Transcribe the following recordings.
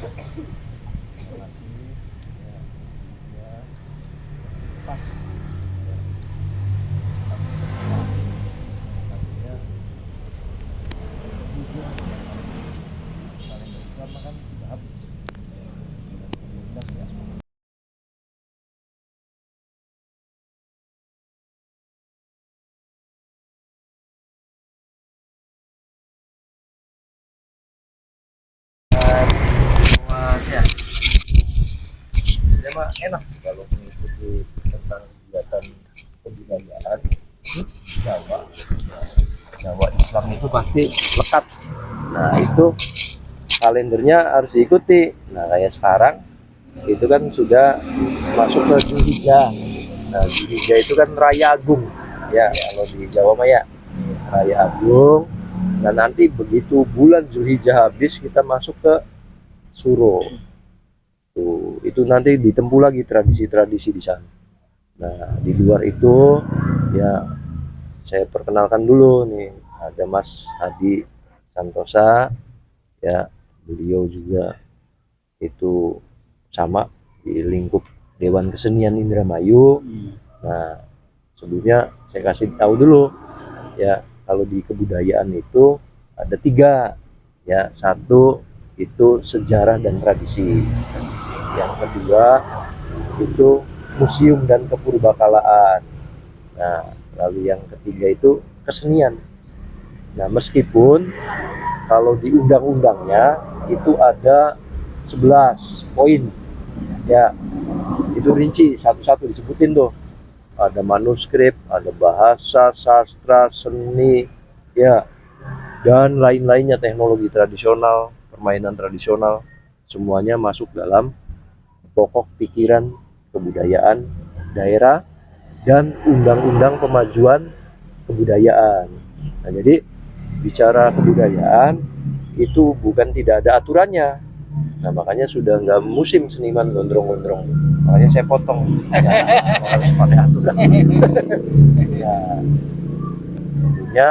masih ya, ya pas pas artinya ujung kalender Islam kan sudah habis bulan 12 ya. Luas ya. Ya mah enak kalau mengikuti tentang kegiatan kebudayaan Jawa. Jawa Islam itu pasti lekat. Nah itu kalendernya harus diikuti. Nah kayak sekarang itu kan sudah masuk ke Zulhijjah. Nah Zulhijjah itu kan Raya Agung ya kalau di Jawa Maya Raya Agung. Nah nanti begitu bulan Zulhijjah habis kita masuk ke Suro. Tuh, itu nanti ditempuh lagi tradisi-tradisi di sana. Nah di luar itu ya saya perkenalkan dulu nih ada Mas Hadi Santosa ya beliau juga itu sama di lingkup Dewan Kesenian Indramayu. Nah sebelumnya saya kasih tahu dulu ya kalau di kebudayaan itu ada tiga ya satu itu sejarah dan tradisi yang kedua itu museum dan kepurbakalaan. Nah lalu yang ketiga itu kesenian. Nah meskipun kalau di undang-undangnya itu ada 11 poin ya itu rinci satu-satu disebutin tuh ada manuskrip ada bahasa sastra seni ya dan lain-lainnya teknologi tradisional permainan tradisional semuanya masuk dalam pokok pikiran kebudayaan daerah dan undang-undang pemajuan kebudayaan. Nah jadi bicara kebudayaan itu bukan tidak ada aturannya. Nah makanya sudah nggak musim seniman gondrong-gondrong. Makanya saya potong. Ya, harus pakai aturan. Ya, sebelumnya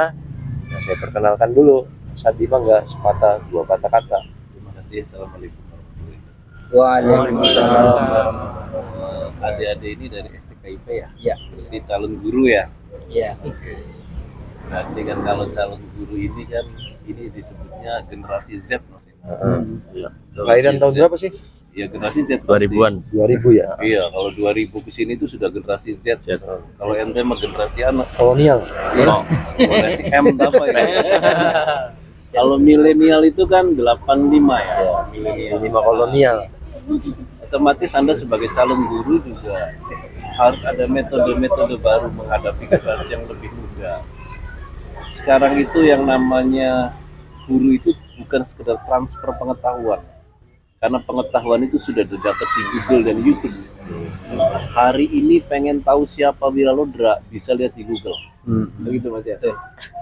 ya saya perkenalkan dulu. Sadi mah nggak sepatah dua kata-kata. Terima kasih. Assalamualaikum warahmatullahi wabarakatuh. Waalaikumsalam. Adik-adik ini dari STKIP ya? Ya. Berarti calon guru ya? Iya. Oke. Berarti kan kalau calon guru ini kan ini disebutnya generasi Z maksudnya. Iya. Generasi Kelahiran tahun Z. berapa sih? Ya generasi Z. 2000-an. 2000 ya. Iya, kalau 2000 ke sini itu sudah generasi Z. Kalau ente mah generasi anak. Kolonial. Oh, generasi M apa ya? Kalau milenial itu kan 85 ya. Milenial. 5 kolonial. Otomatis Anda sebagai calon guru juga harus ada metode-metode baru menghadapi generasi yang lebih muda. Sekarang itu yang namanya guru itu bukan sekedar transfer pengetahuan, karena pengetahuan itu sudah didapat di Google dan YouTube. Hari ini pengen tahu siapa Wiralodra bisa lihat di Google. Begitu Mas ya.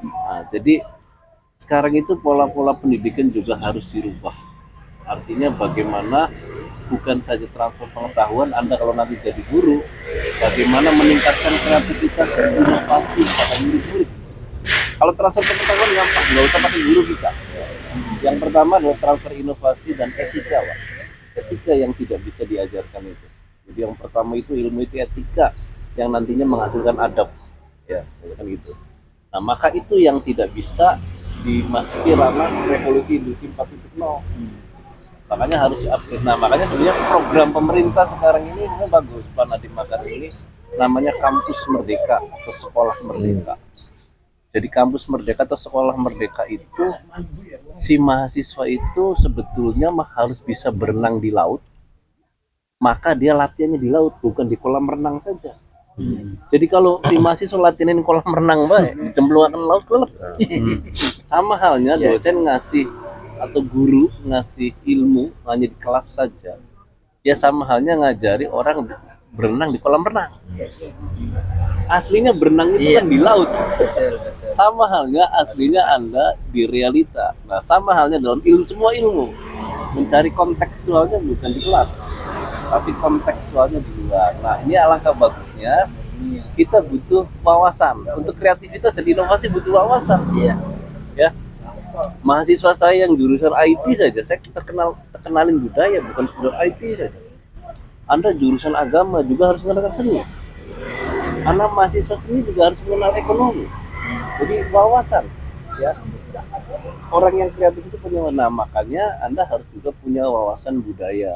Nah, jadi sekarang itu pola-pola pendidikan juga harus dirubah. Artinya bagaimana bukan saja transfer pengetahuan, Anda kalau nanti jadi guru, bagaimana meningkatkan kreativitas dan inovasi pada murid-murid. Kalau transfer pengetahuan gampang, nggak usah pakai guru kita. Yang pertama adalah transfer inovasi dan etika, Pak. Etika yang tidak bisa diajarkan itu. Jadi yang pertama itu ilmu itu etika yang nantinya menghasilkan adab, ya kan gitu. Nah maka itu yang tidak bisa dimasuki ranah revolusi industri 4.0. Makanya harus diupgrade. Nah makanya sebenarnya program pemerintah sekarang ini bagus, Pak Nadiem Makarim ini namanya Kampus Merdeka atau Sekolah Merdeka. Jadi kampus merdeka atau sekolah merdeka itu si mahasiswa itu sebetulnya harus bisa berenang di laut, maka dia latihannya di laut bukan di kolam renang saja. Jadi kalau si mahasiswa latihanin kolam renang baik, dicemplungkan laut kelep. Sama halnya dosen ngasih atau guru ngasih ilmu hanya di kelas saja, ya sama halnya ngajari orang berenang di kolam renang. Aslinya berenang itu kan di laut. Sama halnya aslinya Anda di realita. Nah, sama halnya dalam ilmu, semua ilmu. Mencari kontekstualnya bukan di kelas, tapi kontekstualnya di luar. Nah, ini alangkah bagusnya kita butuh wawasan. Untuk kreativitas dan inovasi butuh wawasan. Iya. Ya. Mahasiswa saya yang jurusan IT saja, saya terkenalin budaya, bukan sekedar IT saja. Anda jurusan agama juga harus mengenal seni. Anak mahasiswa seni juga harus mengenal ekonomi. Jadi wawasan, ya. Orang yang kreatif itu punya, nah makanya Anda harus juga punya wawasan budaya.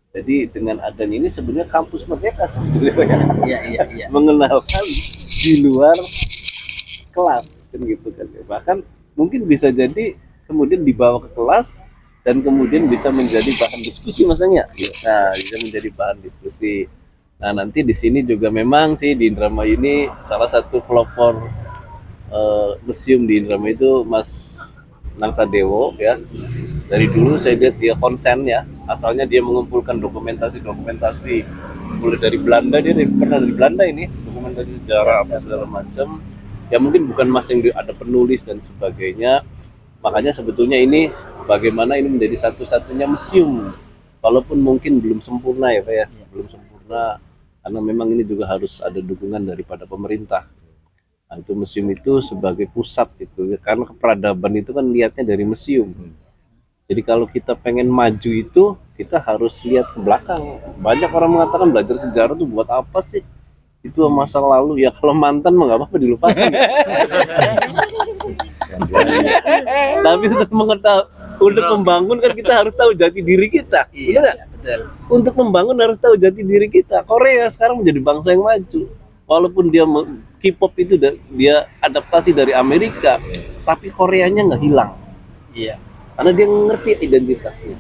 Jadi dengan adanya ini sebenarnya kampus merdeka sebetulnya Iya. mengenalkan di luar kelas kan gitu kan. Bahkan mungkin bisa jadi kemudian dibawa ke kelas dan kemudian bisa menjadi bahan diskusi masanya. Nah, bisa menjadi bahan diskusi. Nah, nanti di sini juga memang sih di Indramayu ini salah satu pelopor museum di Indramayu itu Mas Nangsadewo ya. Dari dulu saya lihat dia konsen ya, asalnya dia mengumpulkan dokumentasi mulai dari Belanda, dia pernah dari Belanda ini, dokumentasi sejarah apa segala macam. Ya mungkin bukan Mas yang ada penulis dan sebagainya. Makanya sebetulnya ini bagaimana ini menjadi satu-satunya museum, walaupun mungkin belum sempurna ya Pak ya, belum sempurna karena memang ini juga harus ada dukungan daripada pemerintah. Nah, itu museum itu sebagai pusat gitu ya, karena peradaban itu kan lihatnya dari museum. Jadi kalau kita pengen maju itu kita harus lihat ke belakang. Banyak orang mengatakan belajar sejarah itu buat apa sih? Itu masa lalu ya, kalau mantan mah nggak apa-apa dilupakan. Tapi untuk untuk membangun kan kita harus tahu jati diri kita. Benar nggak? Betul. Untuk membangun harus tahu jati diri kita. Korea sekarang menjadi bangsa yang maju. Walaupun dia K-pop itu dia adaptasi dari Amerika, tapi Koreanya nggak hilang. Iya. Karena dia ngerti identitasnya.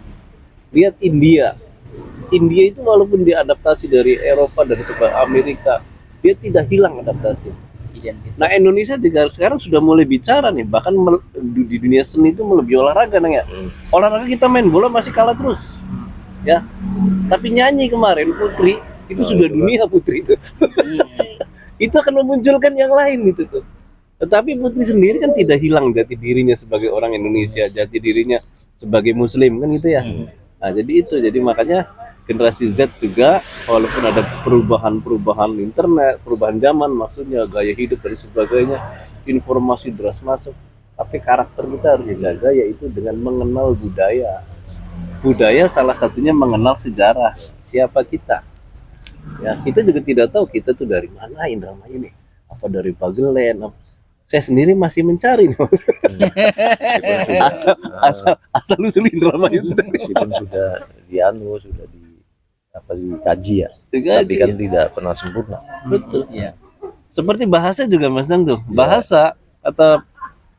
Lihat India itu walaupun dia adaptasi dari Eropa, dari sebuah Amerika, dia tidak hilang adaptasi. Identitas. Nah, Indonesia juga sekarang sudah mulai bicara nih, bahkan di dunia seni itu melebihi olahraga nih ya. Olahraga kita main bola masih kalah terus. Ya. Tapi nyanyi kemarin Putri itu sudah dunia Putri itu. Itu akan memunculkan yang lain gitu tuh. Tetapi Putri sendiri kan tidak hilang jati dirinya sebagai orang Indonesia, jati dirinya sebagai Muslim kan gitu ya. Nah, jadi makanya generasi Z juga walaupun ada perubahan internet, perubahan zaman, maksudnya gaya hidup dan sebagainya, informasi deras masuk, tapi karakter kita harus dijaga, yaitu dengan mengenal budaya. Budaya salah satunya mengenal sejarah, siapa kita. Ya, kita juga tidak tahu kita tuh dari mana Indramayu ini. Apa dari Pagelen, saya sendiri masih mencari nih. asal usul Indramayu itu Meskipun sudah dikaji ya, tapi kan tidak pernah sempurna. Betul. Iya. Seperti bahasa juga Mas Nang tuh. Bahasa kata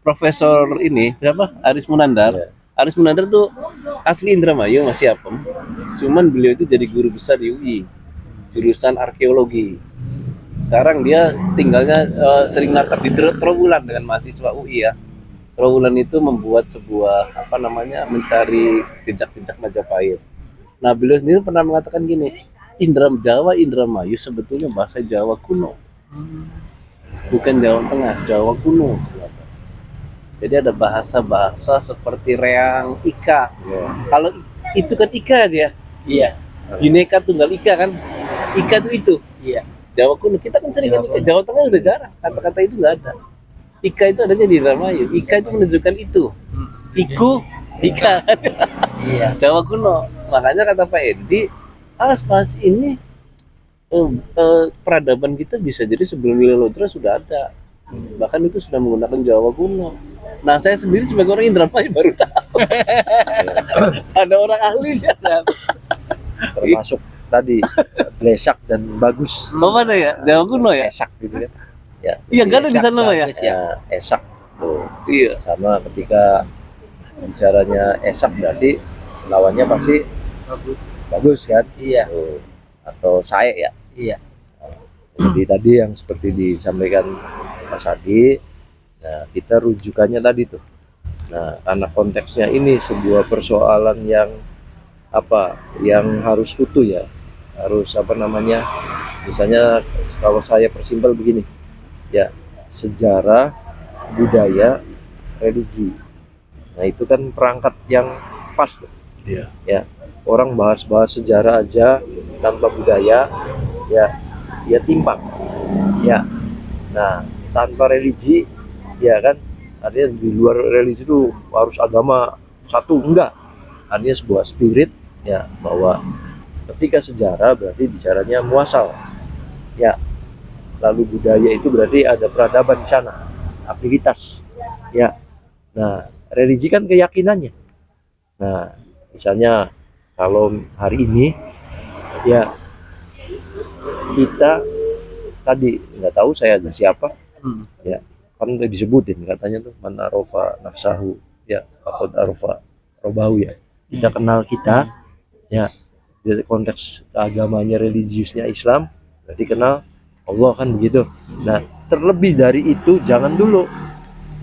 Profesor ini siapa? Aris Munandar. Iya. Aris Munandar tuh asli Indramayu, masih Apem. Cuman beliau itu jadi guru besar di UI, jurusan arkeologi. Sekarang dia tinggalnya sering nakar di Trawulan dengan mahasiswa UI ya. Trawulan itu membuat sebuah mencari jejak-jejak Majapahit. Nah, beliau sendiri pernah mengatakan gini, Indramayu sebetulnya bahasa Jawa kuno. Bukan Jawa Tengah, Jawa kuno. Jadi ada bahasa-bahasa seperti reang, ika. Kalau itu kan ika aja. Iya. Bineka Tunggal Ika kan. Ika itu. Iya. Jawa kuno kita kan sering kan Ika. Jawa Tengah udah jarang, kata-kata itu nggak ada. Ika itu adanya di Indramayu. Ika itu menunjukkan itu. Iku, Ika. Iya. Jawa kuno. Makanya kata Pak Edi, pas ini peradaban kita bisa jadi sebelum Nilai sudah ada. Bahkan itu sudah menggunakan Jawa kuno. Nah, saya sendiri sebagai orang Indramayu baru tahu. Ada orang ahlinya. Termasuk tadi Blesak dan Bagus. Oh, mana ya? Jawa kuno ya? Esak gitu kan. Ya. Iya, kan ada di sana Pak ya? Ya, Esak. Tuh. Iya. Sama ketika bicaranya Esak berarti lawannya pasti bagus kan? Iya. Tuh. Atau Sae ya. Iya. Jadi tadi yang seperti disampaikan Mas Adi, nah kita rujukannya tadi tuh. Nah, karena konteksnya ini sebuah persoalan yang harus utuh ya, harus misalnya kalau saya persimpel begini, ya sejarah, budaya, religi. Nah itu kan perangkat yang pas tuh. Iya. Ya, orang bahas-bahas sejarah aja tanpa budaya, ya timpang. Ya, nah tanpa religi, ya kan artinya di luar religi itu harus agama satu, enggak. Artinya sebuah spirit ya, bahwa ketika sejarah berarti bicaranya muasal ya, lalu budaya itu berarti ada peradaban di sana, aktivitas ya. Nah, religi kan keyakinannya. Nah, misalnya kalau hari ini ya, kita tadi nggak tahu saya ada siapa ya, kan udah disebutin katanya tuh, man arofa nafsahu ya faqad arofa robahu ya, kita kenal kita ya, dari konteks agamanya religiusnya Islam berarti kenal Allah kan begitu. Nah, terlebih dari itu jangan dulu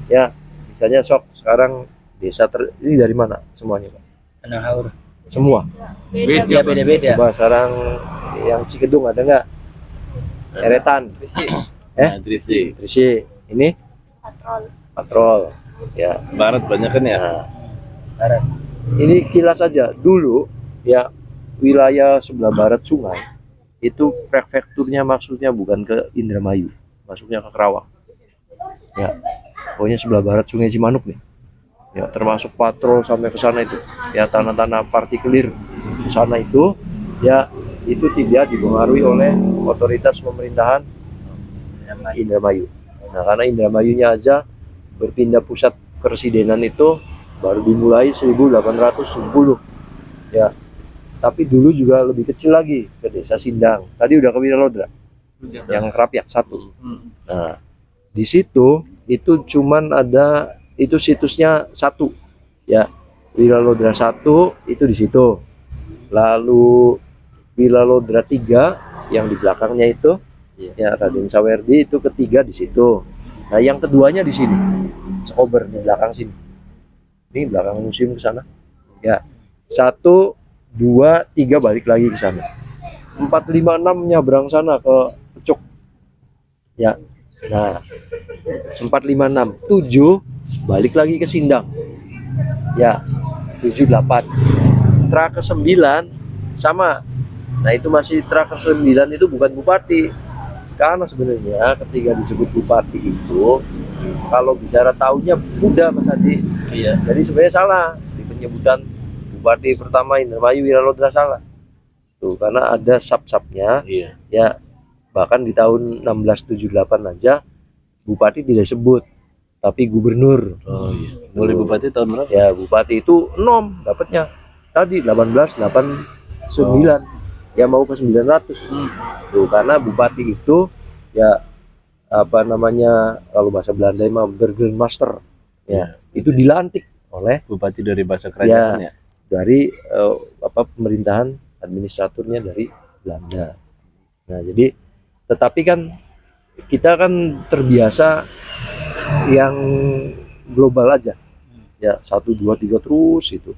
ya, misalnya sok sekarang desa ini dari mana semuanya Pak? Penahaur. Semua Beda, beda-beda. coba sekarang yang Cikedung ada nggak? Eretan Trisi. Trisi, ini patrol ya. Barat banyak kan ya. Nah, Barat. ini kilas saja dulu ya, wilayah sebelah barat sungai itu prefekturnya maksudnya bukan ke Indramayu, masuknya ke Kerawang ya, pokoknya sebelah barat sungai Cimanuk nih ya, termasuk patrol sampai ke sana itu ya, tanah-tanah partikelir ke sana itu ya, itu tidak dipengaruhi oleh otoritas pemerintahan Indramayu. Nah, karena Indramayunya aja berpindah pusat keresidenan itu baru dimulai 1870 ya, tapi dulu juga lebih kecil lagi, ke desa Sindang. Tadi udah ke Wiralodra yang Kerapiak satu. Nah, di situ itu cuman ada itu situsnya satu ya, Wiralodra 1 itu di situ, lalu Wiralodra 3 yang di belakangnya itu ya, Raden Sawerdi itu ketiga di situ. Nah, yang keduanya di sini, Sekober di belakang sini. Ini belakang museum ke sana. Ya, 1, 2, 3 balik lagi ke sana. 4, 5, 6 nyabrang sana ke Pecuk. Ya. Nah, 4, 5, 6, 7 balik lagi ke Sindang. Ya, 7, 8. Tra ke 9 sama. Nah, itu masih Tra ke 9 itu bukan bupati. Karena sebenarnya ketika disebut bupati itu, kalau bicara tahunnya muda Mas Adi. Iya. Jadi sebenarnya salah di penyebutan bupati pertama Indramayu Wiralodra, salah. Tuh, karena ada sub-subnya. Iya. Ya, bahkan di tahun 1678 aja bupati tidak sebut, tapi gubernur. Oh iya. Mulai bupati tahun berapa? Ya, bupati itu nom dapatnya. Tadi 1889. Ya mau ke 900. Tuh, karena bupati itu ya apa namanya, kalau bahasa Belanda mah Burgemeester. Ya, itu dilantik oleh Bupati dari bahasa kerajaan ya. dari apa pemerintahan administraturnya dari Belanda. Nah, jadi tetapi kan kita kan terbiasa yang global aja. Ya, 1, 2, 3 terus itu.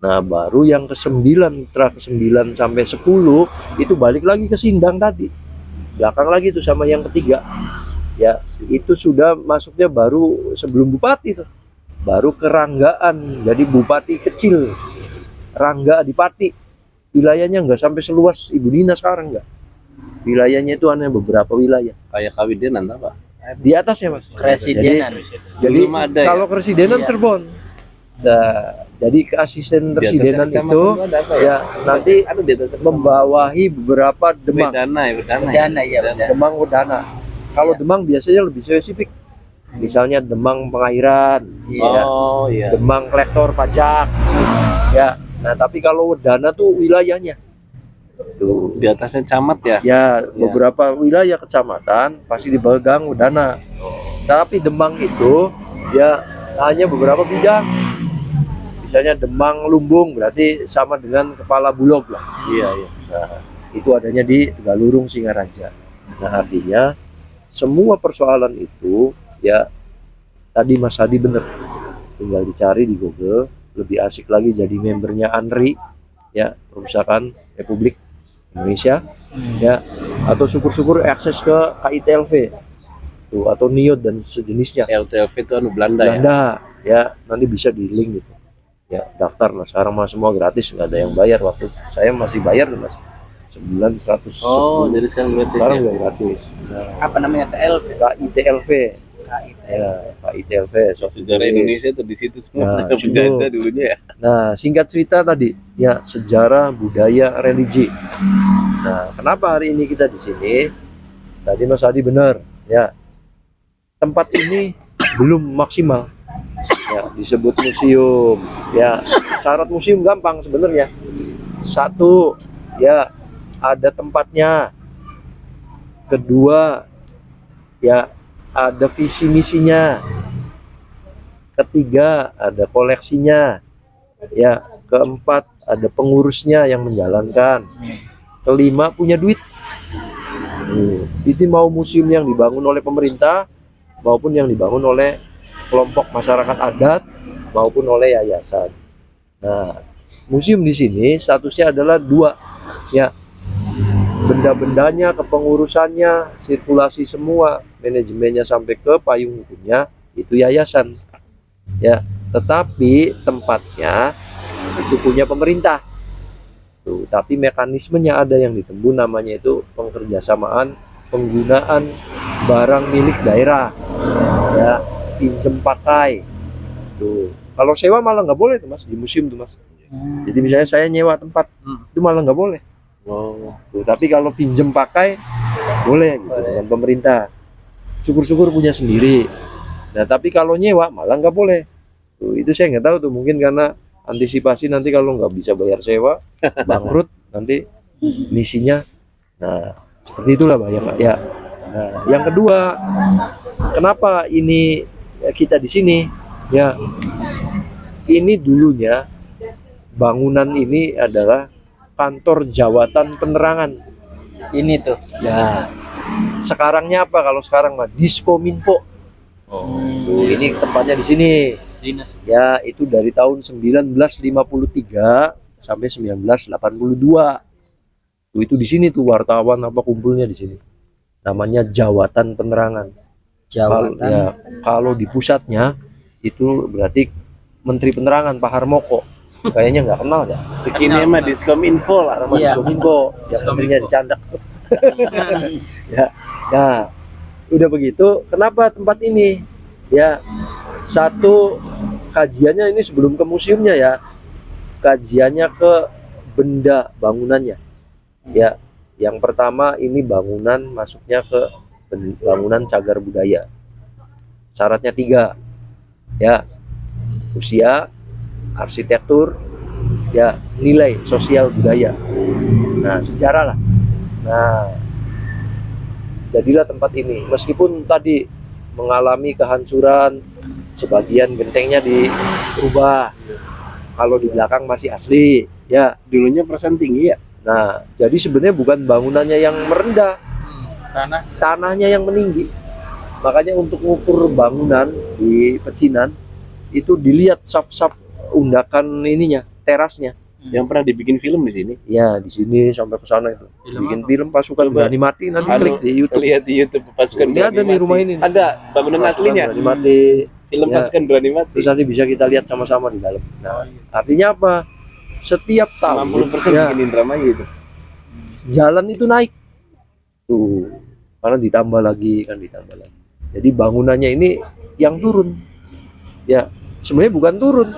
Nah, baru yang ke-9, Tra ke-9 sampai 10 itu balik lagi ke Sindang tadi. Belakang lagi itu sama yang ketiga. Ya, itu sudah masuknya baru sebelum bupati itu. Baru keranggaan, jadi bupati kecil. Rangga Adipati. Wilayahnya enggak sampai seluas Ibu Nina sekarang, enggak. Wilayahnya itu hanya beberapa wilayah. Kayak Kawidenan apa? Di atasnya, Mas. Kresidenan. Jadi Belum ada ya? kalau keresidenan Iya. Cirebon. Nah, jadi ke asisten Di atas residenan kecamatan itu ada apa ya nanti Ada di atas membawahi beberapa Demang. Wedana ya, Wedana. Wedana, ya, Wedana. Demang Wedana. Kalau Iya. Demang biasanya lebih spesifik. Misalnya Demang Pengairan, Iya. ya, Oh iya. Demang Kolektor Pajak. Ya. Nah, tapi kalau Wedana tuh wilayahnya. Tuh. Di atasnya camat ya. Ya, beberapa wilayah kecamatan pasti dipegang Wedana. Tapi Demang itu ya hanya beberapa bidang. Misalnya Demang Lumbung berarti sama dengan Kepala Bulog lah. Iya, iya. Nah, itu adanya di Tegalurung Singaraja. Nah, artinya semua persoalan itu ya tadi Mas Hadi bener, tinggal dicari di Google. Lebih asik lagi jadi membernya ANRI ya, Perpustakaan Republik Indonesia ya, atau syukur-syukur akses ke KITLV tuh, atau NIOD dan sejenisnya. LTLV itu anu Belanda ya. Belanda ya, nanti bisa di link gitu ya, daftar lah. Sekarang mah semua gratis, nggak ada yang bayar. Waktu saya masih bayar tuh Mas, sebulan 110. Oh, jadi sekarang gratis Sekarang ya. nggak gratis. Nah, Apa namanya TLV? KITLV Ya, KITLV. Sejarah Indonesia tuh di situ semua. Nah, Penjajah dulunya ya. Nah, singkat cerita tadi, ya sejarah, budaya, religi. Nah, kenapa hari ini kita di sini? Tadi Mas Adi benar, ya. Tempat ini belum maksimal. Ya, disebut museum. Ya, syarat museum gampang sebenarnya. Satu, ya ada tempatnya. Kedua, ya ada visi misinya. Ketiga, ada koleksinya. Ya, keempat, ada pengurusnya yang menjalankan. Kelima, punya duit. Ini mau museum yang dibangun oleh pemerintah maupun yang dibangun oleh kelompok masyarakat adat maupun oleh yayasan. Nah, museum di sini statusnya adalah dua, ya. Benda-bendanya, kepengurusannya, sirkulasi semua, manajemennya sampai ke payung hukumnya itu yayasan. Ya, tetapi tempatnya itu punya pemerintah. Tuh, tapi mekanismenya ada yang ditembus, namanya itu pengkerjasamaan penggunaan barang milik daerah, ya, pinjem pakai. Tuh, kalau sewa malah nggak boleh tuh Mas, di museum tuh Mas. Jadi misalnya saya nyewa tempat, itu malah nggak boleh. Tuh, tapi kalau pinjem pakai boleh gitu dengan pemerintah. Syukur-syukur punya sendiri. Nah, tapi kalau nyewa malah nggak boleh. Tuh, itu saya nggak tahu tuh, mungkin karena antisipasi nanti kalau nggak bisa bayar sewa, bangkrut nanti misinya. Nah, seperti itulah Pak ya. Nah, yang kedua, kenapa ini kita di sini? Ya, ini dulunya bangunan ini adalah kantor jawatan penerangan. Ini tuh. Ya, sekarangnya apa? Kalau sekarang mah Diskominfo. Tuh, ini tempatnya di sini. Ya, itu dari tahun 1953 sampai 1982. Tuh, itu di sini tuh wartawan apa kumpulnya di sini. Namanya Jawatan Penerangan. Jawatan. Ya, kalau di pusatnya itu berarti Menteri Penerangan Pak Harmoko. Kayaknya nggak kenal ya. Sekini mah Diskominfo lah. Sama Diskominfo yang menterinya dicandak. Ya. Nah, udah begitu, kenapa tempat ini? Ya, satu, kajiannya ini sebelum ke museumnya ya. Kajiannya ke benda bangunannya. Ya, yang pertama ini bangunan masuknya ke bangunan cagar budaya. Syaratnya 3. Ya, usia, arsitektur, ya, nilai sosial budaya. Nah, sejarah lah. Nah, jadilah tempat ini. Meskipun tadi mengalami kehancuran, sebagian gentengnya dirubah. Kalau di belakang masih asli, ya. Dulunya persen tinggi ya. Nah, jadi sebenarnya bukan bangunannya yang merendah, tanahnya yang meninggi. Makanya untuk mengukur bangunan di pecinan itu dilihat sap-sap undakan ininya, terasnya. Yang pernah dibikin film di sini. Ya, di sini sampai ke sana itu. Bikin film Pasukan Coba, Berani Mati, nanti klik di YouTube. Lihat di YouTube Pasukan Ini Berani ada nih Mati. rumah ini. Ada bangunan Pasukan aslinya. Berani Mati. Film Ya. Pasukan Berani Mati. Terus nanti bisa kita lihat sama-sama di dalam. Nah, artinya apa? Setiap tahun 60% ya, bikin Indramayu itu. jalan itu naik. Tuh, karena ditambah lagi. Jadi bangunannya ini yang turun. Ya, sebenarnya bukan turun.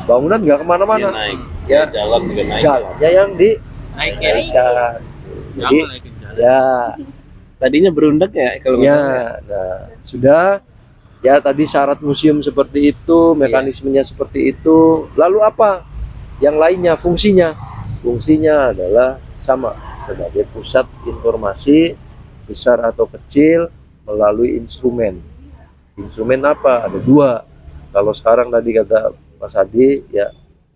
Bangunan nggak Dia kemana-mana. naik. Ya, Jalan juga naik. jalannya yang dinaikkan. Jadi, ya, Tadinya berundak ya kalau nggak salah ya. ya, nah, sudah. Ya, tadi syarat museum seperti itu, mekanismenya seperti itu. Lalu apa? Yang lainnya, fungsinya. Fungsinya adalah sama sebagai pusat informasi besar atau kecil melalui instrumen. Instrumen apa? Ada 2. Kalau sekarang tadi kata Mas Adi, ya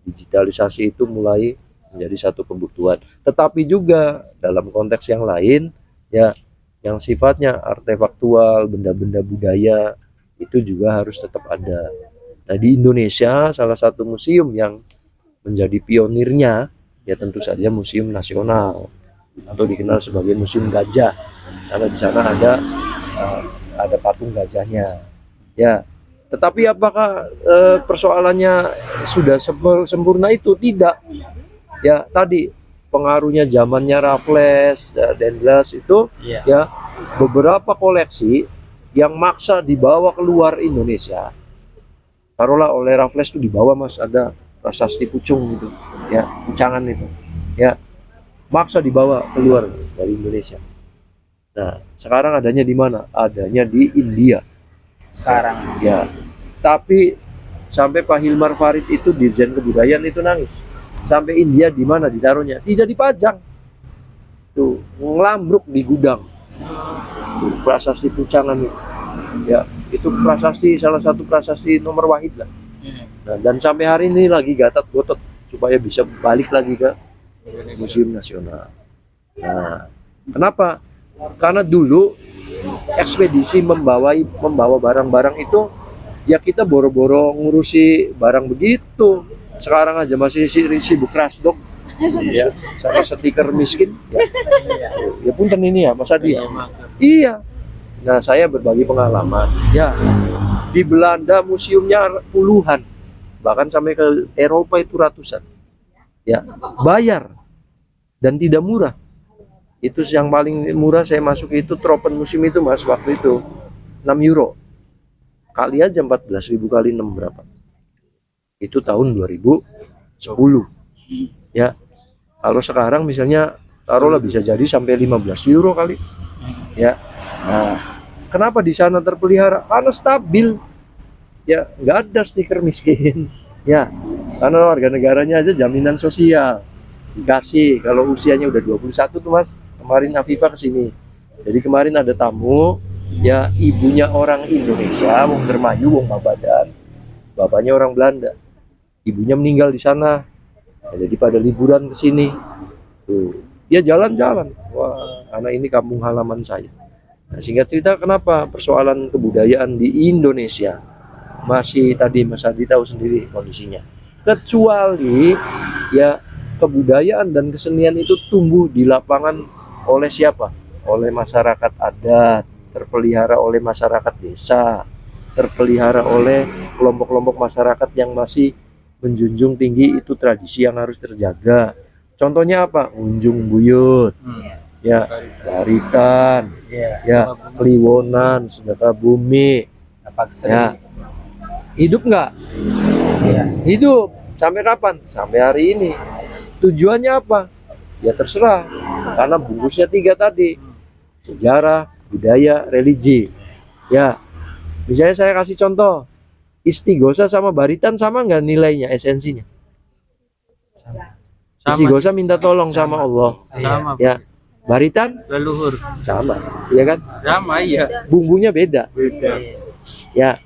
digitalisasi itu mulai menjadi satu kebutuhan. Tetapi juga dalam konteks yang lain, ya yang sifatnya artefaktual, benda-benda budaya itu juga harus tetap ada. Nah, di Indonesia salah satu museum yang menjadi pionirnya ya tentu saja Museum Nasional atau dikenal sebagai Museum Gajah, karena di sana ada patung gajahnya. Ya, tetapi apakah persoalannya sudah sempurna itu? Tidak. Ya, tadi pengaruhnya zamannya Raffles, Dendles itu, Iya. ya beberapa koleksi yang maksa dibawa keluar Indonesia, taruhlah oleh Raffles itu dibawa mas, ada prasasti Pucung gitu, ya Pucangan itu, ya maksa dibawa keluar dari Indonesia. Nah sekarang adanya di mana? Adanya di India Sekarang. ya. Tapi sampai Pak Hilmar Farid itu Dirjen Kebudayaan itu nangis. Sampai India di mana ditaruhnya? Tidak dipajang. Tuh ngelambruk di gudang. Tuh, prasasti Pucangan itu. Ya, itu prasasti, salah satu prasasti nomor wahid lah. Nah, dan sampai hari ini lagi gatot-gotot supaya bisa balik lagi ke Museum Nasional. Nah, kenapa? Karena dulu ekspedisi membawa barang-barang itu ya kita boro-boro ngurusi barang begitu. Sekarang aja masih sibuk rasdok, ya, sama stiker miskin. Ya punten ini ya, Mas Adi. Iya. Nah, saya berbagi pengalaman. Ya, di Belanda museumnya puluhan, bahkan sampai ke Eropa itu ratusan. Ya, bayar dan tidak murah. Itu yang paling murah saya masuk itu Tropen Museum itu mas, waktu itu 6 euro. Kali aja 14.000 kali 6 berapa? Itu tahun 2010. Ya, kalau sekarang misalnya taruhlah bisa jadi sampai 15 euro kali. Ya, nah kenapa di sana terpelihara? Karena stabil. Ya, nggak ada stiker miskin. Ya, karena warga negaranya aja jaminan sosial dikasih kalau usianya udah 21 tuh mas. Kemarin Afifah kesini. Jadi kemarin ada tamu, ya ibunya orang Indonesia, wong Dermayu, wong Babadan. Bapaknya orang Belanda. Ibunya meninggal di sana. Ya, jadi pada liburan ke sini. Tuh, ya jalan-jalan. Wah, anak ini kampung halaman saya. Nah, singkat cerita kenapa persoalan kebudayaan di Indonesia masih tadi Mas Adi tahu sendiri kondisinya. Kecuali ya kebudayaan dan kesenian itu tumbuh di lapangan oleh siapa? Oleh masyarakat adat, terpelihara oleh masyarakat desa, terpelihara oleh kelompok-kelompok masyarakat yang masih menjunjung tinggi itu tradisi yang harus terjaga. Contohnya apa? Unjung buyut, ya, baritan, ya, kliwonan, sedekah bumi, ya. Hidup nggak? Ya. Hidup. Sampai kapan? Sampai hari ini. Tujuannya apa? Ya terserah. Karena bungkusnya 3 tadi. Sejarah, budaya, religi. Ya. Misalnya saya kasih contoh. Istighosa sama baritan sama nggak nilainya, esensinya? Istighosa minta tolong sama Allah. Sama. Ya. Baritan Leluhur. sama, ya kan? Sama iya. Bumbunya beda. Ya.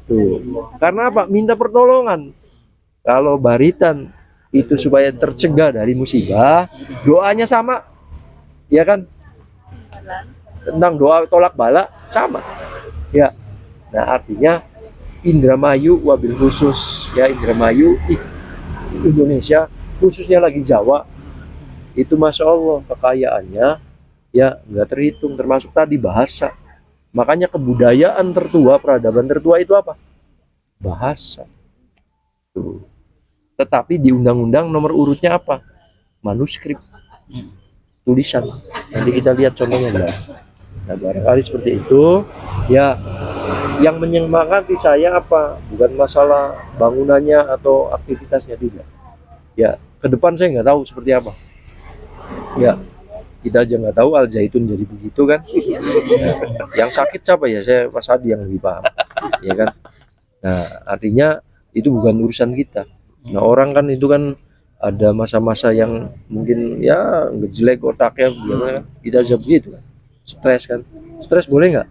Tuh. Karena apa? Minta pertolongan. Kalau baritan itu supaya tercegah dari musibah, doanya sama. Ya kan? Tentang doa tolak bala sama. Ya. Nah, artinya Indramayu wabil khusus ya, Indramayu Indonesia khususnya lagi Jawa itu masya Allah kekayaannya ya nggak terhitung, termasuk tadi bahasa. Makanya kebudayaan tertua, peradaban tertua itu apa? Bahasa. Tuh. Tetapi di undang-undang nomor urutnya apa? Manuskrip, tulisan. Nanti kita lihat contohnya ya. Nah, barangkali seperti itu ya. Yang menyemangati saya apa? Bukan masalah bangunannya atau aktivitasnya, tidak. Ya, ke depan saya nggak tahu seperti apa. Ya, kita aja nggak tahu Al Zaitun jadi begitu kan. Ya, yang sakit siapa ya? Saya Mas Adi yang lebih paham. Ya kan. Nah, artinya itu bukan urusan kita. Nah, orang kan itu kan ada masa-masa yang mungkin ya ngejelek otaknya, gimana kan? Kita aja begitu kan. Stres kan. Stres boleh nggak?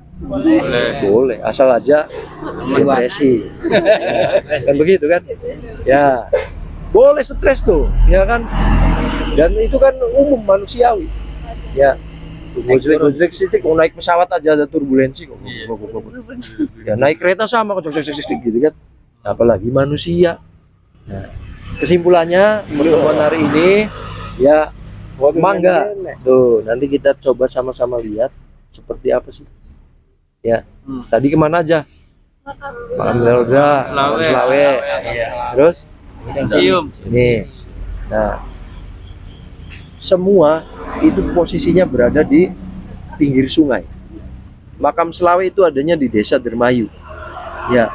Boleh, asal aja depresi. Kan begitu kan? Ya, boleh stres tuh, ya kan? Dan itu kan umum manusiawi. Ya, gojek sitik, mau naik pesawat aja ada turbulensi kok. Ya naik kereta sama kok gitu kan. Apalagi manusia. Nah, kesimpulannya pertemuan hari ini ya mangga. Tuh, nanti kita coba sama-sama lihat seperti apa sih. Ya, tadi kemana aja? Makam Melodra, Selawe, terus Museum. ini. Nah, semua itu posisinya berada di pinggir sungai. makam Selawe itu adanya di Desa Dermayu. Ya.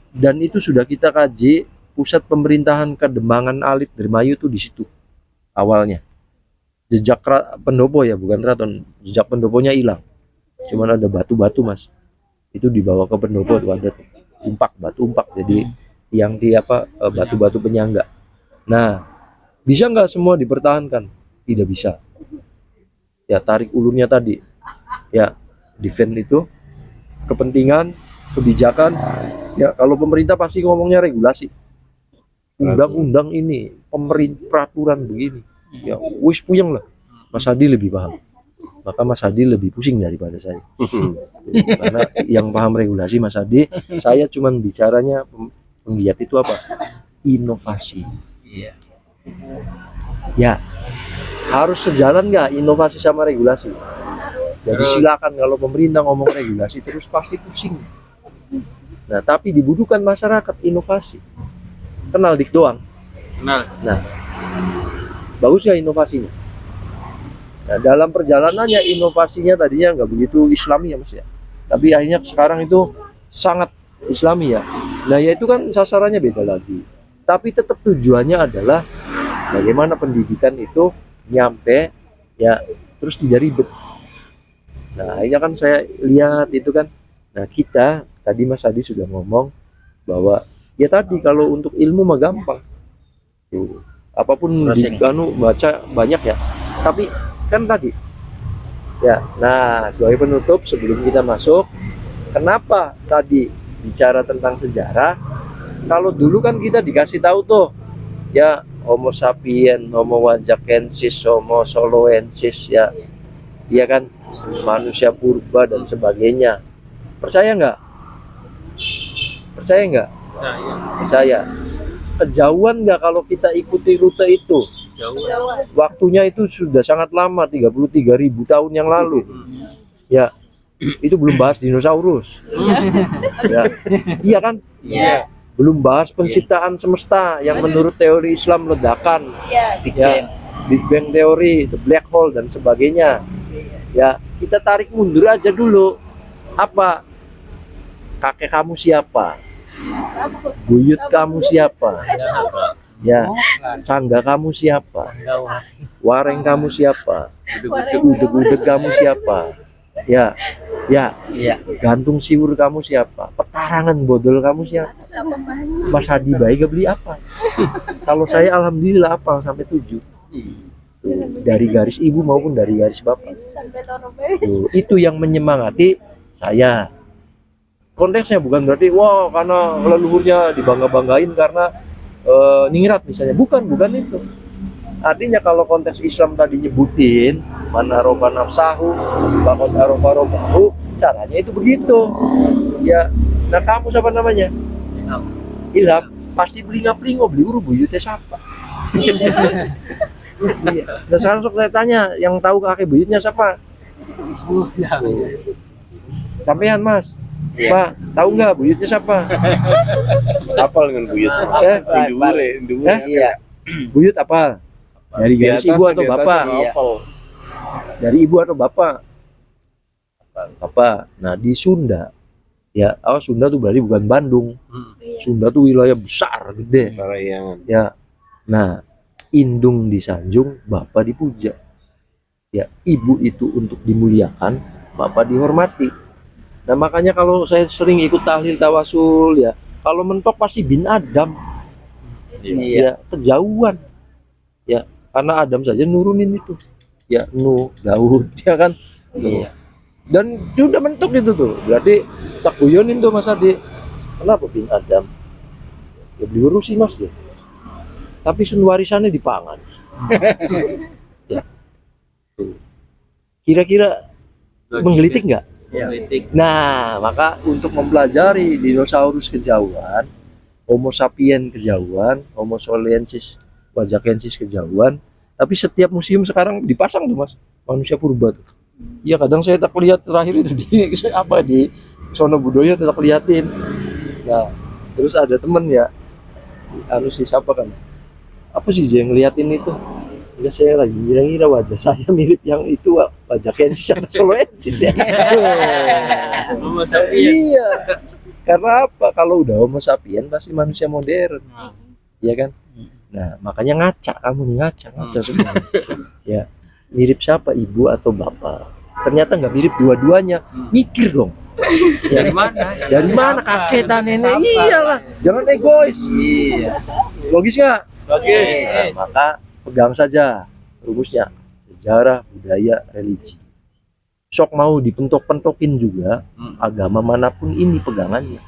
Dan itu sudah kita kaji, pusat pemerintahan Kadembangan Alit Dermayu itu di situ awalnya. Jejak pendopo ya, bukan keraton. Jejak pendoponya hilang. Cuman ada batu-batu, Mas. Itu dibawa ke pendopo tuh, ada umpak, batu umpak. Jadi yang di batu-batu penyangga. Nah, bisa nggak semua dipertahankan? Tidak bisa. Ya, tarik ulurnya tadi. Ya, defend itu kepentingan, kebijakan. Ya, kalau pemerintah pasti ngomongnya regulasi. Undang-undang ini, peraturan begini. Ya, wis puyeng lah. Mas Hadi lebih paham. Maka Mas Hadi lebih pusing daripada saya. Karena yang paham regulasi Mas Hadi, saya cuman bicaranya penggiat itu apa? Inovasi. Iya. Ya, harus sejalan nggak inovasi sama regulasi? Jadi silakan kalau pemerintah ngomong regulasi terus pasti pusing. Nah, tapi dibutuhkan masyarakat inovasi. Kenal dik doang. Kenal. Nah, bagus ya inovasinya. Nah, dalam perjalanannya inovasinya tadinya nggak begitu Islami ya Mas ya. Tapi akhirnya sekarang itu sangat Islami ya. Nah, ya itu kan sasarannya beda lagi. Tapi tetap tujuannya adalah bagaimana pendidikan itu nyampe ya terus tidak ribet. Nah, akhirnya kan saya lihat itu kan. Nah, kita tadi Mas Hadi sudah ngomong bahwa ya tadi kalau untuk ilmu mah gampang. Tuh, apapun baca banyak ya. Tapi kan tadi ya. Nah, sebagai penutup sebelum kita masuk, kenapa tadi bicara tentang sejarah? Kalau dulu kan kita dikasih tahu tuh ya Homo sapien, Homo wajakensis, Homo soloensis ya. Iya kan? Manusia purba dan sebagainya. Percaya nggak? Percaya nggak? Percaya. Kejauhan nggak kalau kita ikuti rute itu? Waktunya itu sudah sangat lama, 33.000 tahun yang lalu. Ya, itu belum bahas dinosaurus. Ya, iya kan? Iya. Belum bahas penciptaan semesta yang menurut teori Islam ledakan. Ya, Big Bang teori, the black hole dan sebagainya. Ya, kita tarik mundur aja dulu. Apa? Kakek kamu siapa? Buyut kamu siapa? Ya, cangga kamu siapa? Wareng kamu siapa? Udeg-udeg kamu siapa? Ya, gantung siwur kamu siapa? Petarangan bodol kamu siapa? Mas Hadi baik gak beli apa? Kalau saya alhamdulillah apa sampai 7. Dari garis ibu maupun dari garis bapak. Itu yang menyemangati saya. Konteksnya bukan berarti wah karena leluhurnya dibangga-banggain karena ningrat misalnya, bukan itu. Artinya kalau konteks Islam tadi nyebutin mana roba nafsahu, bakot aroba robahu, caranya itu begitu. Ya, nah kamu siapa namanya? Ilham. Pasti beli uru buyutnya siapa? Iya. Dan sekarang sok saya tanya, yang tahu kakek buyutnya siapa? Sampean Mas. Pak, tahu nggak buyutnya siapa? Apal dengan buyut. Iya. Buyut apa? Dari garis ibu atau bapak? Dari ibu atau bapak? Bapak. Nah, di Sunda ya, Sunda tuh berarti bukan Bandung. Sunda tuh wilayah besar, gede. Ya. Nah, indung disanjung, bapak dipuja. Ya, ibu itu untuk dimuliakan, bapak dihormati. Nah, makanya kalau saya sering ikut tahlil tawasul ya, kalau mentok pasti bin Adam. Ya, kejauhan. Ya, karena Adam saja nurunin itu. Ya, Nuh, Daud, ya kan? Iya. Dan sudah mentok itu tuh. Berarti tak guyonin tuh Mas Adi. Kenapa bin Adam? Ya diurusi Mas dia. Tapi sun warisannya dipangan. Ya. Kira-kira menggelitik nggak? Ya. Nah, maka untuk mempelajari dinosaurus kejauhan, Homo sapien kejauhan, Homo soloensis, wajakensis kejauhan, tapi setiap museum sekarang dipasang tuh Mas, manusia purba tuh. Iya, kadang saya tak lihat terakhir itu di Sono Budoyo tetap liatin. Nah, terus ada temen ya, harus disapa kan. Apa sih yang ngeliatin itu? Enggak, saya lagi ngira-ngira wajah saya mirip yang itu, wajah Kensis atau Soloensis ya. Homo sapien. Iya. Karena apa? Kalau udah Homo sapien pasti manusia modern, iya kan? Nah, makanya ngaca kamu nih, ngaca semua. Ya, mirip siapa, ibu atau bapak? Ternyata nggak mirip dua-duanya. Mikir dong. Ya, Dari mana? dari mana kakek dan nenek? Iyalah, jangan egois. Iya. Logis nggak? Oke. Nah, maka pegang saja rumusnya, sejarah, budaya, religi. Sok mau dipentok-pentokin juga, agama manapun ini pegangannya.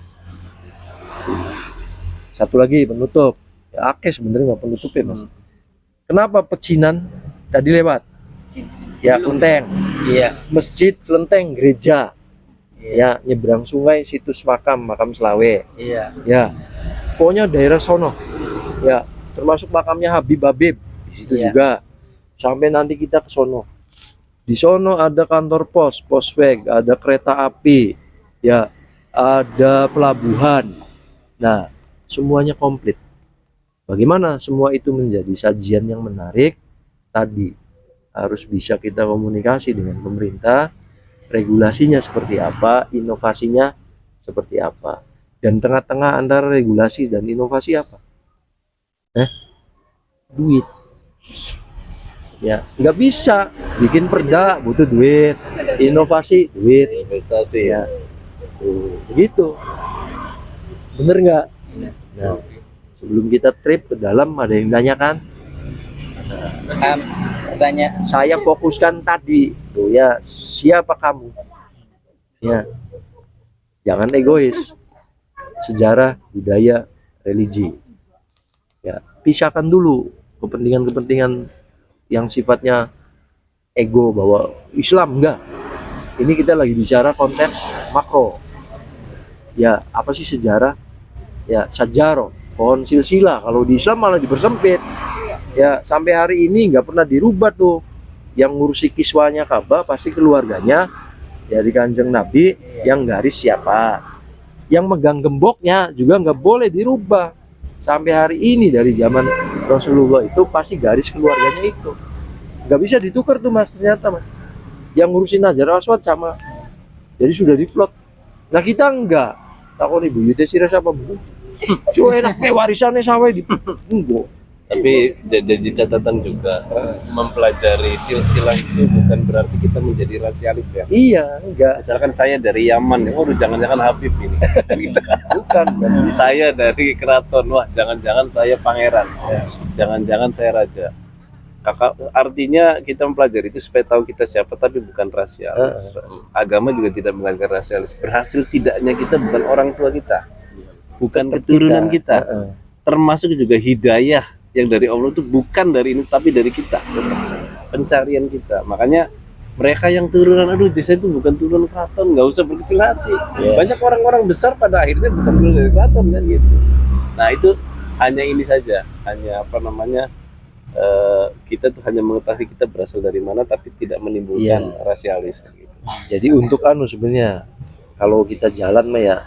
Satu lagi penutup, ya akeh sebenarnya nggak penutupnya mas. Kenapa pecinan tadi lewat? Ya kelenteng, Iya. masjid, kelenteng, gereja. Ya nyebrang sungai, situs makam Selawe. Iya. Ya, pokoknya daerah sono. Ya, termasuk makamnya Habib di situ Iya. juga. Sampai nanti kita ke sono. Di sono ada kantor pos, posweg, ada kereta api, ya, ada pelabuhan. Nah, semuanya komplit. Bagaimana semua itu menjadi sajian yang menarik? Tadi harus bisa kita komunikasi dengan pemerintah, regulasinya seperti apa, inovasinya seperti apa. Dan tengah-tengah antara regulasi dan inovasi apa? Duit. Ya, nggak bisa bikin perda butuh duit, inovasi duit, Investasi. ya, begitu. Bener nggak? Nah, sebelum kita trip ke dalam ada yang tanyakan, Tanya. saya fokuskan tadi tuh ya, siapa kamu? Ya, jangan egois. Sejarah, budaya, religi. Ya, pisahkan dulu kepentingan-kepentingan yang sifatnya ego bahwa Islam enggak. Ini kita lagi bicara konteks makro. Ya, apa sih sejarah? Ya, sajaro, pohon silsilah. Kalau di Islam malah dipersempit. Ya, sampai hari ini nggak pernah dirubah tuh. Yang ngurusi kiswanya Ka'bah pasti keluarganya dari Kanjeng Nabi, yang garis siapa. Yang megang gemboknya juga nggak boleh dirubah. Sampai hari ini dari zaman Rasulullah itu pasti garis keluarganya itu. Nggak bisa ditukar tuh mas, ternyata mas. Yang ngurusin Hajar Aswad sama. Jadi sudah diplot. Nah kita enggak. Takut ibu Yute Sira siapa bu? Cuma enaknya warisannya sampai di enggak. Tapi jadi catatan juga, mempelajari silsilah itu bukan berarti kita menjadi rasialis ya. Iya, enggak. Misalkan saya dari Yaman, waduh jangan-jangan Habib ini. Bukan. Saya dari keraton, wah jangan-jangan saya pangeran. Jangan-jangan saya raja. Kakak, artinya kita mempelajari itu supaya tahu kita siapa, tapi bukan rasialis. Agama juga tidak mengatakan rasialis. Berhasil tidaknya kita bukan orang tua kita, bukan keturunan kita. Termasuk juga hidayah yang dari Allah itu bukan dari ini tapi dari kita, pencarian kita. Makanya mereka yang turunan, aduh saya itu bukan turunan keraton, nggak usah berkecil hati. Banyak orang-orang besar pada akhirnya bukan turunan dari keraton kan gitu. Nah itu hanya ini saja, hanya apa namanya, kita tuh hanya mengetahui kita berasal dari mana tapi tidak menimbulkan rasialis gitu. Jadi untuk sebenarnya kalau kita jalan mah ya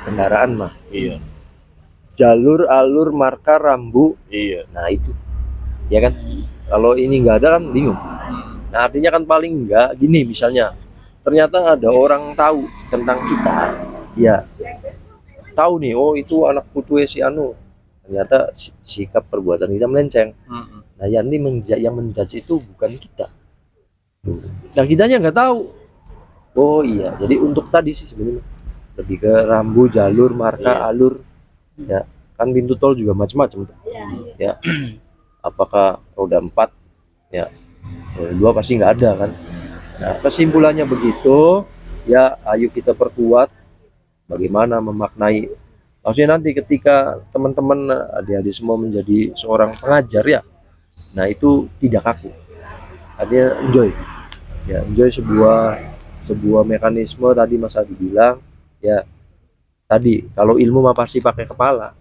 kendaraan mah. Iya. Jalur, alur, marka, rambu. Iya. Nah itu, ya kan? Kalau ini nggak ada kan bingung. Nah artinya kan paling enggak gini misalnya, ternyata ada orang tahu tentang kita, ya tahu nih, oh itu anak putu si anu. Ternyata sikap perbuatan kita melenceng. Nah yang menjudge itu bukan kita. Nah kitanya nggak tahu. Oh iya, jadi untuk tadi sih sebenarnya lebih ke rambu, jalur, marka, alur. Ya kan pintu tol juga macam-macam ya. Apakah roda 4 ya, roda 2 pasti nggak ada kan. Nah kesimpulannya begitu ya, ayo kita perkuat bagaimana memaknai. Maksudnya nanti ketika teman-teman adik-adik semua menjadi seorang pengajar ya, nah itu tidak kaku, artinya enjoy ya, enjoy sebuah mekanisme. Tadi Mas Adi bilang ya, tadi kalau ilmu mah pasti pakai kepala,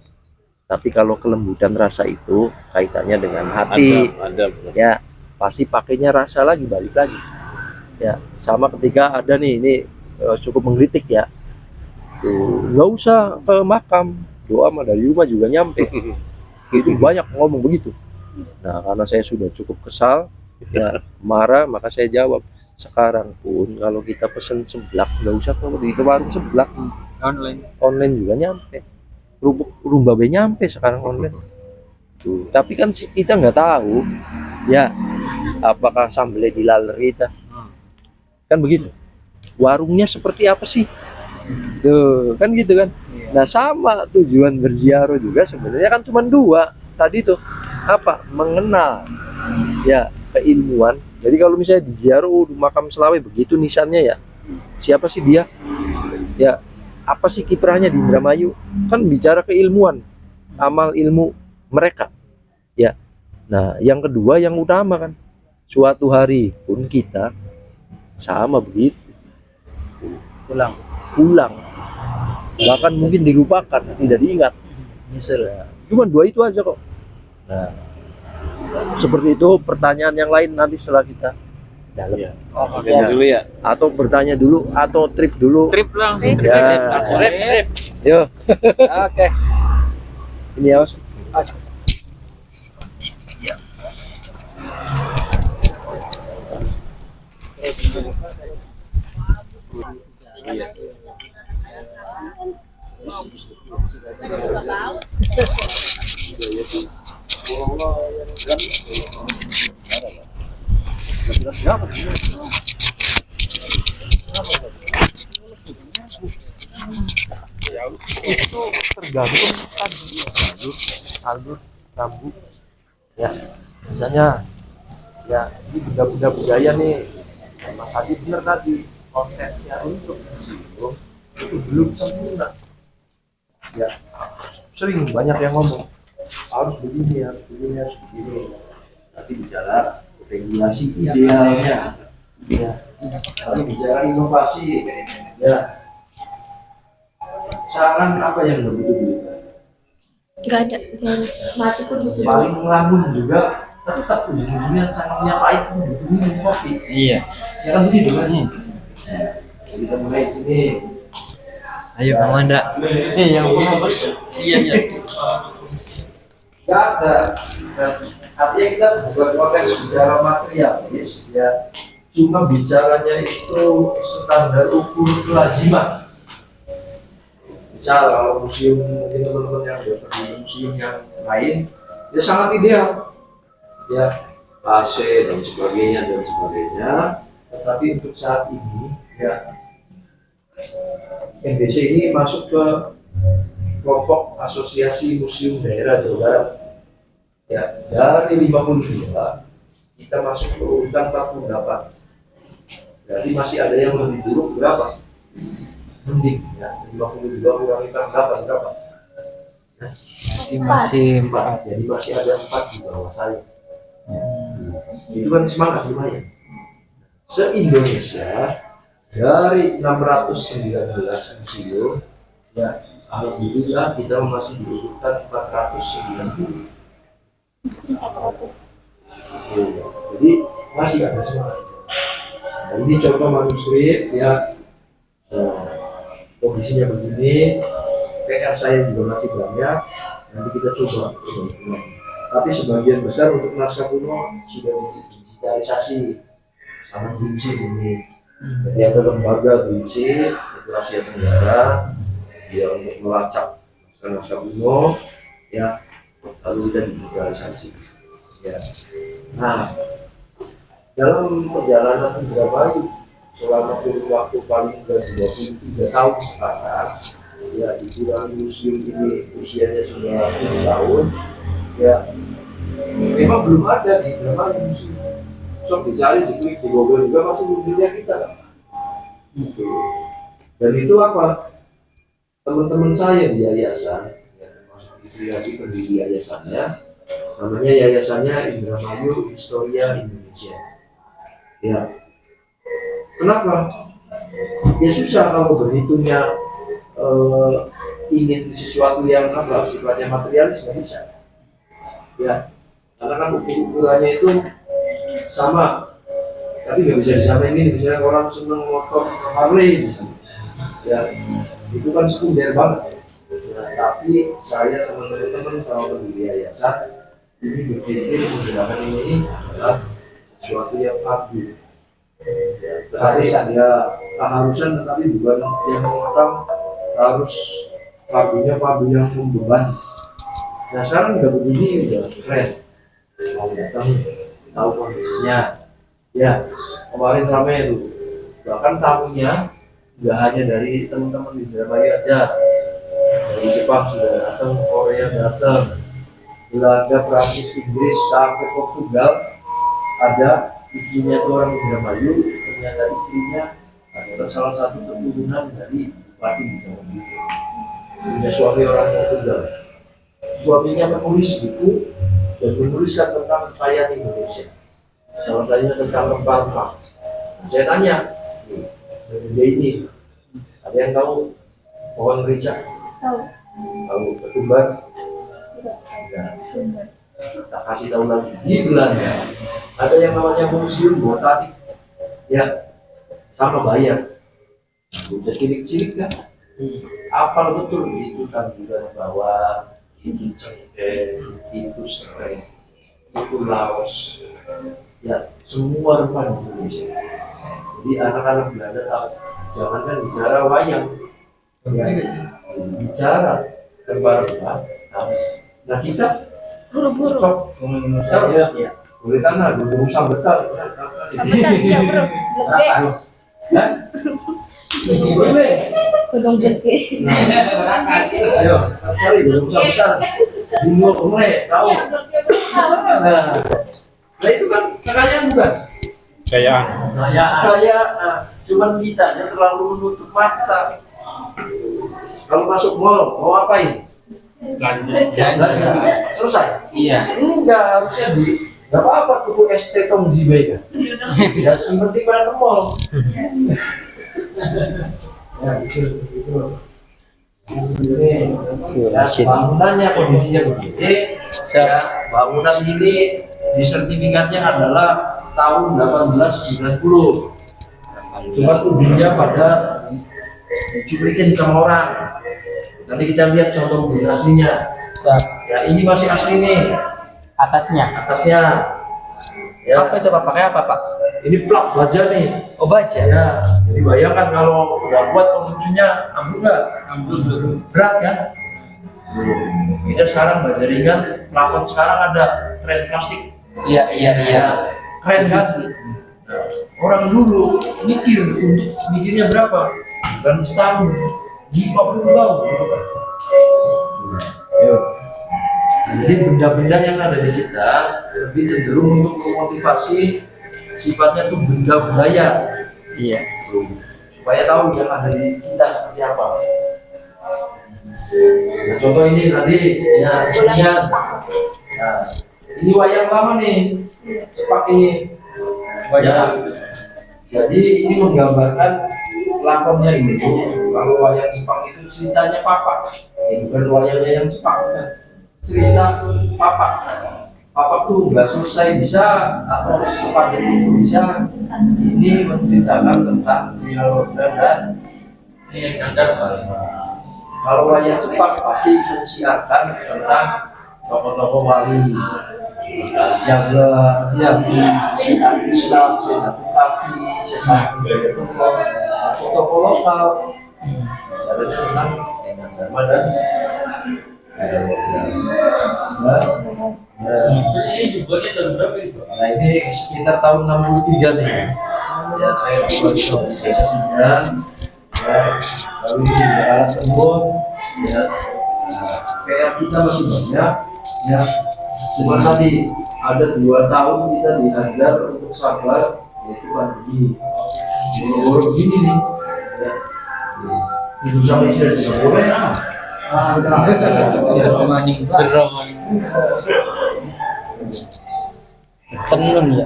tapi kalau kelembutan rasa itu kaitannya dengan hati, ada. ya pasti pakainya rasa lagi, balik lagi ya. Sama ketika ada nih, ini cukup mengkritik ya tuh, nggak usah ke makam, doa mah dari rumah juga nyampe. Itu banyak ngomong begitu Nah, karena saya sudah cukup kesal, ya marah, maka saya jawab, sekarang pun kalau kita pesen seblak, nggak usah ke warung seblak, online juga nyampe. Rumba be nyampe sekarang online. Tuh. Tapi kan kita nggak tahu, ya apakah sambelnya dilaler kita, kan begitu. Warungnya seperti apa sih? Tuh, kan gitu kan. Nah, sama tujuan berziarah juga sebenarnya kan cuma dua tadi tuh. Apa? Mengenal ya keilmuan. Jadi kalau misalnya di ziarah di makam Selawe begitu nisannya ya. Siapa sih dia? Ya, apa sih kiprahnya di Indramayu? Kan bicara keilmuan, amal ilmu mereka. Ya. Nah, yang kedua yang utama kan suatu hari pun kita sama begitu pulang bahkan mungkin dilupakan, tidak diingat, misalnya cuma dua itu aja kok. Nah, seperti itu. Pertanyaan yang lain nanti setelah kita dalam, Sekian dulu ya. atau bertanya dulu atau trip dulu. Trip lang. Ya. Trip. Yo, Oke. ini ya Mas. Tergantung alur rambu ya, misalnya ya ini benda-benda budaya nih. Mas Adi bener tadi, konteksnya untuk itu belum sempurna ya. Sering banyak yang ngomong harus begini, harus begini, harus begini, tapi bicara regulasi idealnya ya, tapi bicara inovasi ya, saran apa yang nggak butuh duit? Nggak ada yang mati pun butuh duit. Paling ngelamun juga tetap ujung-ujungnya cangkangnya pahit pun butuh minum kopi. Iya. Ya kan begitu kan? Nah, kita mulai di sini. Ayo Bang Mandra. Yang Iya. Nggak ada. Nah, artinya kita bukan konteks bicara materialis ya, cuma bicaranya itu standar ukur kelaziman. Misal kalau museum, mungkin teman-teman yang udah pergi ke museum yang lain ya sangat ideal ya, AC dan sebagainya. Tetapi untuk saat ini ya, MBC ini masuk ke kelompok Asosiasi Museum Daerah Jawa Barat ya. Dari 52 kita masuk ke urutan 48, jadi masih ada yang lebih buruk. Berapa? Mending ya, 52 kurangi 48 berapa? Masih 4. Jadi masih ada 4 di bawah saya. Itu kan semangat lumayan. Se-Indonesia dari 619 museum ya, alhamdulillah kita masih di urutan 490. Jadi masih ada semangat. Nah, ini contoh manuskrip ya. Kondisinya begini, PR saya juga masih banyak, nanti kita coba. Tapi sebagian besar untuk naskah kuno sudah digitalisasi sama DIMSI ini. Jadi ada lembaga DIMSI itu Asia Tenggara, dia untuk melacak naskah kuno ya, lalu kita digitalisasi ya. Nah, dalam perjalanan Indramayu selama kurun waktu paling tidak 23 tahun sekarang ya, di museum ini usianya sudah 7 tahun ya, memang belum ada di Indramayu museum. So dicari di Google juga masih munculnya kita kan gitu. Dan itu apa, teman-teman saya di yayasan ya, termasuk istri lagi pendiri yayasannya, namanya yayasannya Indramayu Historia Indonesia ya. Kenapa? Ya susah kalau berhitungnya ingin sesuatu yang apa sifatnya materialis, nggak bisa ya, karena kan ukurannya itu sama, tapi nggak bisa disamain. Ini misalnya orang seneng motor Harley misalnya ya, itu kan sekunder banget ya. Tapi saya sama teman-teman sama pendiri yayasan ini berpikir menggunakan ini adalah sesuatu yang fardu. Ya, tetapi ya keharusan, tetapi bukan yang orang harus fardunya fardu yang membebani. Nah sekarang udah begini udah keren, mau datang tahu kondisinya. Ya kemarin ramai itu, bahkan tamunya nggak hanya dari teman-teman di Indramayu aja, dari Jepang sudah datang, Korea datang, Belanda, Prancis, Inggris, sampai Portugal. Ada istrinya tuh orang Indramayu, ternyata istrinya adalah salah satu keturunan dari Bupati di Jawa Timur. Punya suami orang Portugal. Suaminya menulis buku dan menuliskan tentang kekayaan Indonesia. Salah satunya tentang rempah-rempah. Saya tanya, seperti ini, ada yang tahu pohon merica? Tahu. Tahu ketumbar? Nah, tak kasih tahu lagi. Di Belanda ada yang namanya museum botanik. Ya, sama bayar. Udah cilik-cilik kan? Apal betul itu tanduran bawang, itu cengkeh, itu serai, itu laos. Ya, semua rempah Indonesia. Jadi anak-anak Belanda tahu, jangankan bicara wayang, ya, bicara rempah-rempah. Nah kita Buru-buru. sok ngomongin sekarang ya, boleh tanah, belum sambetan. Bentar, ya bro. Lebih. Hah? Boleh. Gunung Gede. Ayo, cari belum sambetan. Bingung mulai, tahu. Nah itu kan kekayaan bukan? Kekayaan, cuman kita yang terlalu menutup mata. Kalau masuk mall, mau apain? Belanja. Selesai? Iya. Enggak, harusnya nggak apa-apa tuh ST Tom Jibai kan? Ya, seperti mana ke mall. Ya, itu. Ya, bangunannya kondisinya begini. Ya, bangunan ini di sertifikatnya adalah tahun 1890. Cuma tudingnya pada dicuplikin sama orang. Nanti kita lihat contoh mobil aslinya. Ya, ini masih asli nih. Atasnya. Atasnya. Ya. Apa itu Pak? Pakai apa Pak? Ini plak baja nih. Oh baja. Ya, jadi bayangkan kalau udah kuat konstruksinya, ambruk nggak? Berat kan? Kita sekarang baja ringan, plafon sekarang ada tren plastik. Iya. Ya, keren kan? Nah, orang dulu mikirnya berapa? Dan setahun, di 40 tahun. Jadi benda-benda yang ada di kita lebih cenderung untuk memotivasi sifatnya tuh benda budaya. Iya. Supaya tahu yang ada di kita seperti apa. Nah, contoh ini tadi ya kesenian. Nah, ini wayang lama nih, sepak ini. Wayang. Jadi ini menggambarkan lakonnya ini. Kalau wayang sepak itu ceritanya papa, bukan wayangnya yang sepak. Cerita papa. Papa tuh nggak selesai bisa atau sepak itu bisa. Ini menceritakan tentang Nilota dan kalau wayang sepak pasti mensiarkan tentang tokoh-tokoh wali, jaga, ya, syiar Islam, syiar Kafi, syiar atau tokoh lokal. Misalnya tentang Dharma dan nah ini sekitar tahun 63 nih. Ya saya buat desa Sidang. Ya, lalu ini juga alat tembok. Ya, kayak kita masih banyak. Ya, cuma tadi ada 2 tahun kita diajar untuk sabar, yaitu pandemi. Boro-boro begini nih. Ya, itu sama istri juga boleh. Tenun ya.